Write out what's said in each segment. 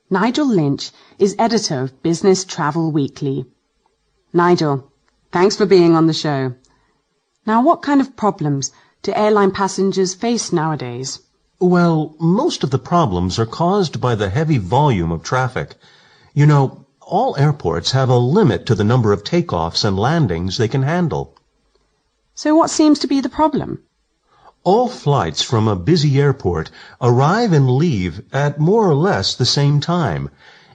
Nigel Lynch is editor of Business Travel Weekly. Nigel, thanks for being on the show. Now, what kind of problems do airline passengers face nowadays? Well, most of the problems are caused by the heavy volume of traffic. You know, all airports have a limit to the number of takeoffs and landings they can handle. So what seems to be the problem? All flights from a busy airport arrive and leave at more or less the same time.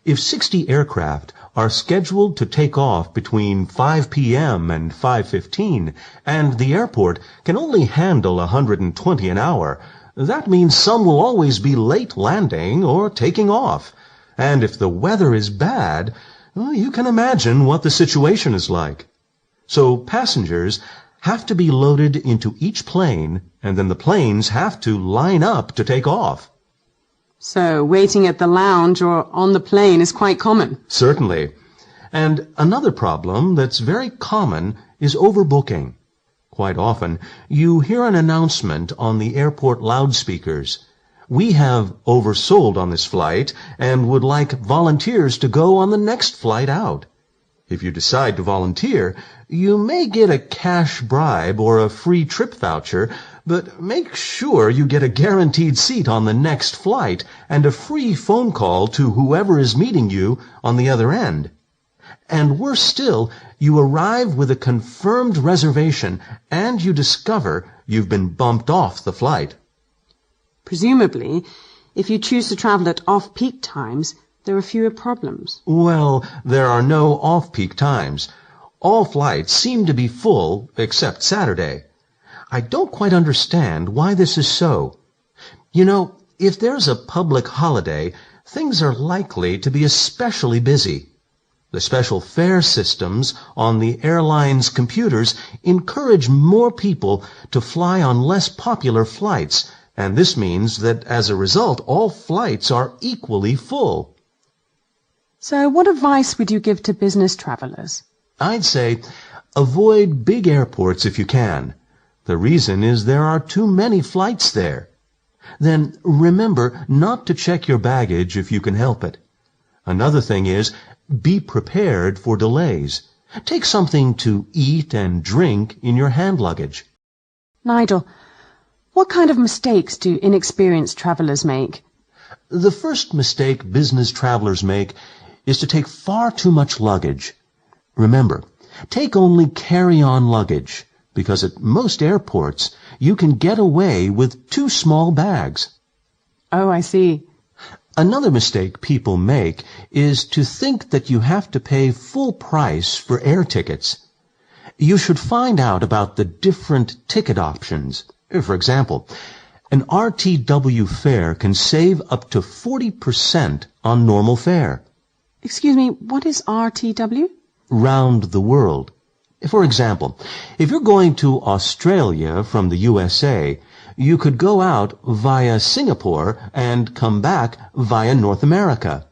If 60 aircraft are scheduled to take off between 5 p.m. and 5:15, and the airport can only handle 120 an hour, that means some will always be late landing or taking off. And if the weather is bad, well, you can imagine what the situation is like. So passengers have to be loaded into each plane, and then the planes have to line up to take off. So waiting at the lounge or on the plane is quite common. Certainly. And another problem that's very common is overbooking. Quite often, you hear an announcement on the airport loudspeakers. We have oversold on this flight and would like volunteers to go on the next flight out. If you decide to volunteer, you may get a cash bribe or a free trip voucher, but make sure you get a guaranteed seat on the next flight and a free phone call to whoever is meeting you on the other end. And worse still, you arrive with a confirmed reservation and you discover you've been bumped off the flight. Presumably, if you choose to travel at off-peak times, there are fewer problems. Well, there are no off-peak times. All flights seem to be full except Saturday. I don't quite understand why this is so. You know, if there's a public holiday, things are likely to be especially busy. The special fare systems on the airline's computers encourage more people to fly on less popular flights, and this means that as a result, all flights are equally full. So what advice would you give to business travelers? I'd say avoid big airports if you can. The reason is there are too many flights there. Then remember not to check your baggage if you can help it. Another thing is, be prepared for delays. Take something to eat and drink in your hand luggage. Nigel, what kind of mistakes do inexperienced travelers make? The first mistake business travelers make is to take far too much luggage. Remember, take only carry-on luggage, because at most airports you can get away with 2 small bags. Oh, I see. Another mistake people make is to think that you have to pay full price for air tickets. You should find out about the different ticket options. For example, an RTW fare can save up to 40% on normal fare. Excuse me, what is RTW? Round the world. For example, if you're going to Australia from the USA, you could go out via Singapore and come back via North America.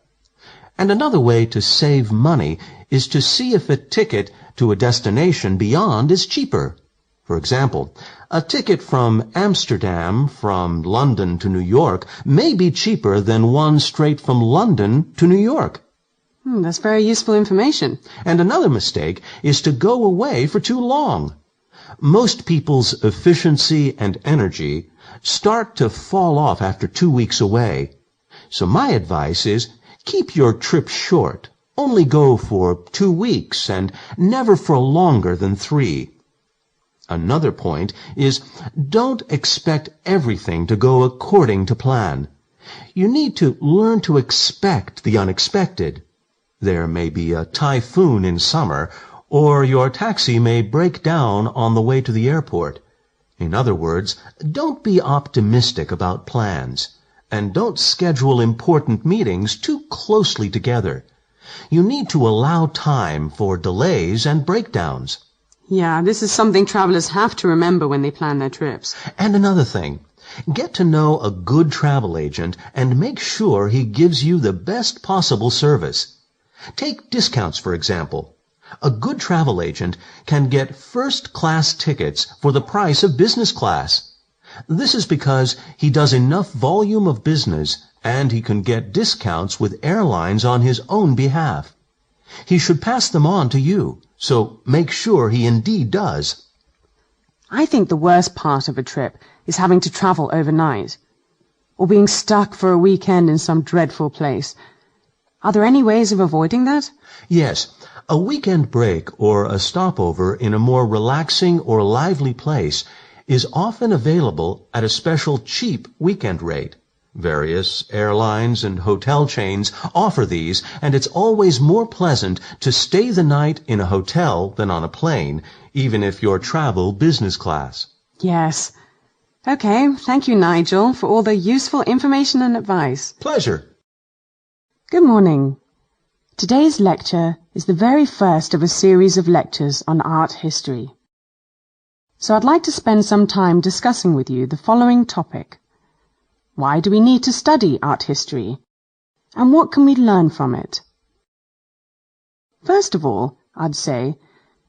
And another way to save money is to see if a ticket to a destination beyond is cheaper. For example, a ticket from Amsterdam from London to New York may be cheaper than one straight from London to New York. That's very useful information. And another mistake is to go away for too long. Most people's efficiency and energy start to fall off after 2 weeks away. So my advice is keep your trip short. Only go for 2 weeks and never for longer than 3. Another point is don't expect everything to go according to plan. You need to learn to expect the unexpected. There may be a typhoon in summer, or your taxi may break down on the way to the airport. In other words, don't be optimistic about plans, and don't schedule important meetings too closely together. You need to allow time for delays and breakdowns. Yeah, this is something travelers have to remember when they plan their trips. And another thing, get to know a good travel agent and make sure he gives you the best possible service. Take discounts, for example. A good travel agent can get first-class tickets for the price of business class. This is because he does enough volume of business and he can get discounts with airlines on his own behalf. He should pass them on to you, so make sure he indeed does. I think the worst part of a trip is having to travel overnight, or being stuck for a weekend in some dreadful place. Are there any ways of avoiding that? Yes, a weekend break or a stopover in a more relaxing or lively place is often available at a special cheap weekend rate. Various airlines and hotel chains offer these, and it's always more pleasant to stay the night in a hotel than on a plane, even if you travel business class. Yes. Okay, thank you, Nigel, for all the useful information and advice. Pleasure. Good morning. Today's lecture is the very first of a series of lectures on art history. So I'd like to spend some time discussing with you the following topic. Why do we need to study art history? And what can we learn from it? First of all, I'd say,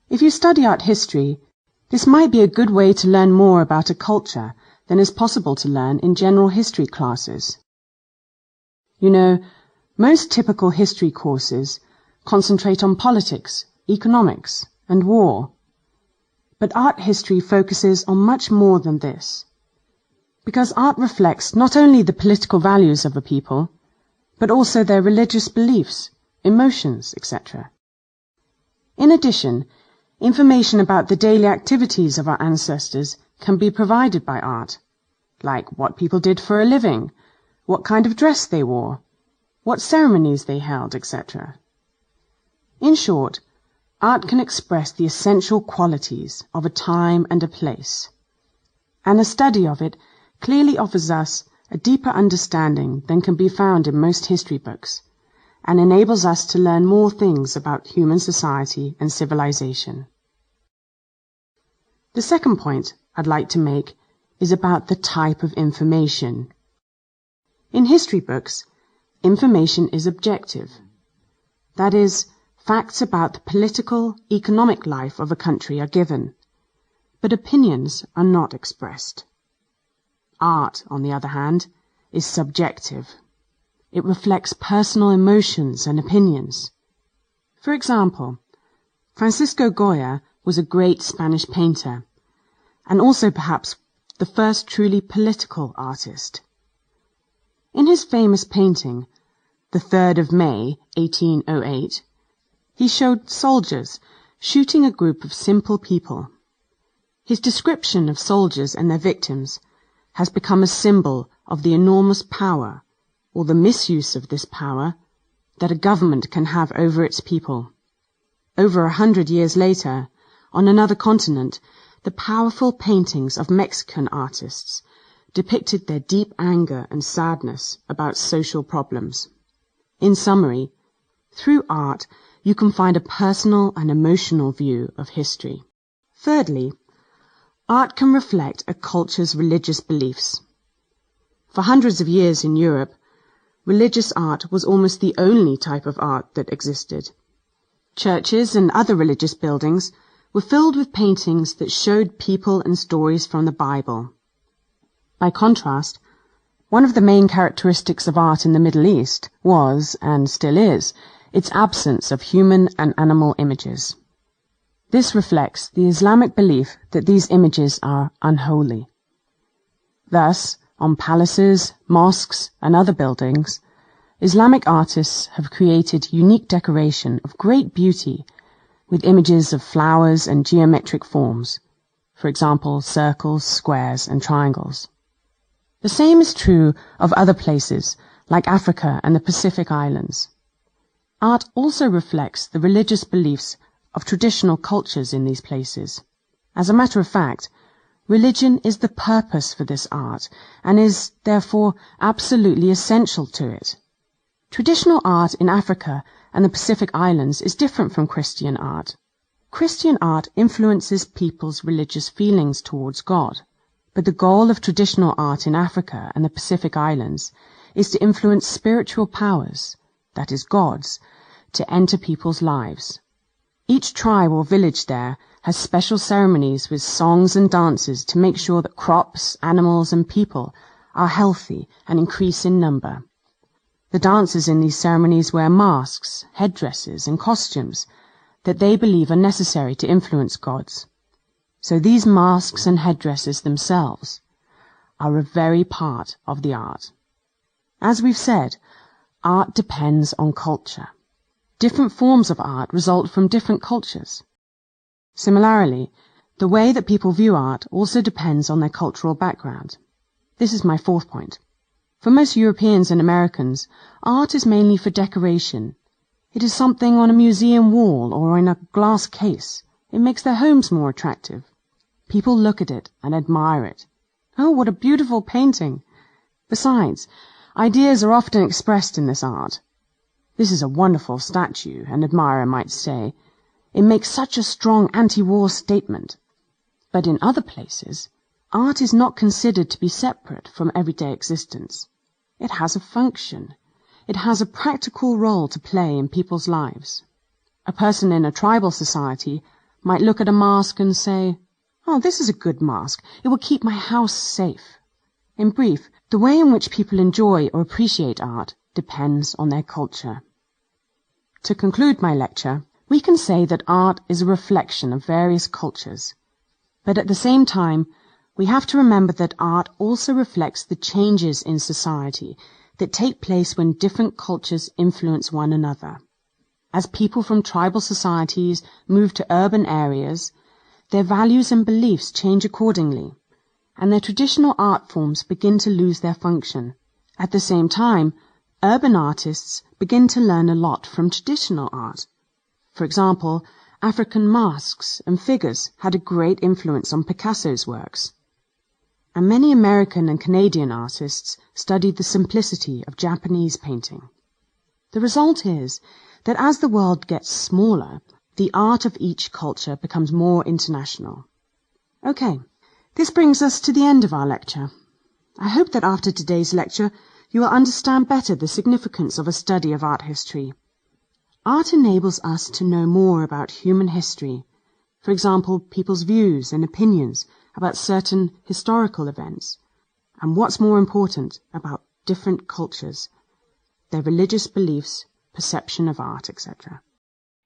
if you study art history, this might be a good way to learn more about a culture than is possible to learn in general history classes. You know, most typical history courses concentrate on politics, economics, and war. But art history focuses on much more than this, because art reflects not only the political values of a people, but also their religious beliefs, emotions, etc. In addition, information about the daily activities of our ancestors can be provided by art, like what people did for a living, what kind of dress they wore, what ceremonies they held, etc. In short, art can express the essential qualities of a time and a place, and a study of it clearly offers us a deeper understanding than can be found in most history books, and enables us to learn more things about human society and civilization. The second point I'd like to make is about the type of information. In history books, information is objective. That is, facts about the political, economic life of a country are given, but opinions are not expressed. Art, on the other hand, is subjective. It reflects personal emotions and opinions. For example, Francisco Goya was a great Spanish painter, and also perhaps the first truly political artist. In his famous painting, The 3rd of May, 1808, he showed soldiers shooting a group of simple people. His description of soldiers and their victims has become a symbol of the enormous power, or the misuse of this power, that a government can have over its people. Over 100 years later, on another continent, the powerful paintings of Mexican artists depicted their deep anger and sadness about social problems. In summary, through art, you can find a personal and emotional view of history. Thirdly, art can reflect a culture's religious beliefs. For hundreds of years in Europe, religious art was almost the only type of art that existed. Churches and other religious buildings were filled with paintings that showed people and stories from the Bible. By contrast, one of the main characteristics of art in the Middle East was, and still is, its absence of human and animal images. This reflects the Islamic belief that these images are unholy. Thus, on palaces, mosques, and other buildings, Islamic artists have created unique decoration of great beauty with images of flowers and geometric forms, for example, circles, squares, and triangles. The same is true of other places, like Africa and the Pacific Islands. Art also reflects the religious beliefs of traditional cultures in these places. As a matter of fact, religion is the purpose for this art, and is, therefore, absolutely essential to it. Traditional art in Africa and the Pacific Islands is different from Christian art. Christian art influences people's religious feelings towards God, but the goal of traditional art in Africa and the Pacific Islands is to influence spiritual powers, that is, gods, to enter people's lives. Each tribe or village there has special ceremonies with songs and dances to make sure that crops, animals, and people are healthy and increase in number. The dancers in these ceremonies wear masks, headdresses, and costumes that they believe are necessary to influence gods. So these masks and headdresses themselves are a very part of the art. As we've said, art depends on culture. Different forms of art result from different cultures. Similarly, the way that people view art also depends on their cultural background. This is my fourth point. For most Europeans and Americans, art is mainly for decoration. It is something on a museum wall or in a glass case. It makes their homes more attractive. People look at it and admire it. Oh, what a beautiful painting! Besides, ideas are often expressed in this art. This is a wonderful statue, an admirer might say. It makes such a strong anti-war statement. But in other places, art is not considered to be separate from everyday existence. It has a function. It has a practical role to play in people's lives. A person in a tribal society might look at a mask and say, "Oh, this is a good mask. It will keep my house safe." In brief, the way in which people enjoy or appreciate art depends on their culture. To conclude my lecture, we can say that art is a reflection of various cultures. But at the same time, we have to remember that art also reflects the changes in society that take place when different cultures influence one another. As people from tribal societies move to urban areas, their values and beliefs change accordingly, and their traditional art forms begin to lose their function. At the same time, urban artists begin to learn a lot from traditional art. For example, African masks and figures had a great influence on Picasso's works. And many American and Canadian artists studied the simplicity of Japanese painting. The result is that as the world gets smaller, the art of each culture becomes more international. Okay, this brings us to the end of our lecture. I hope that after today's lecture, you will understand better the significance of a study of art history. Art enables us to know more about human history, for example, people's views and opinions about certain historical events, and what's more important, about different cultures, their religious beliefs, perception of art, etc.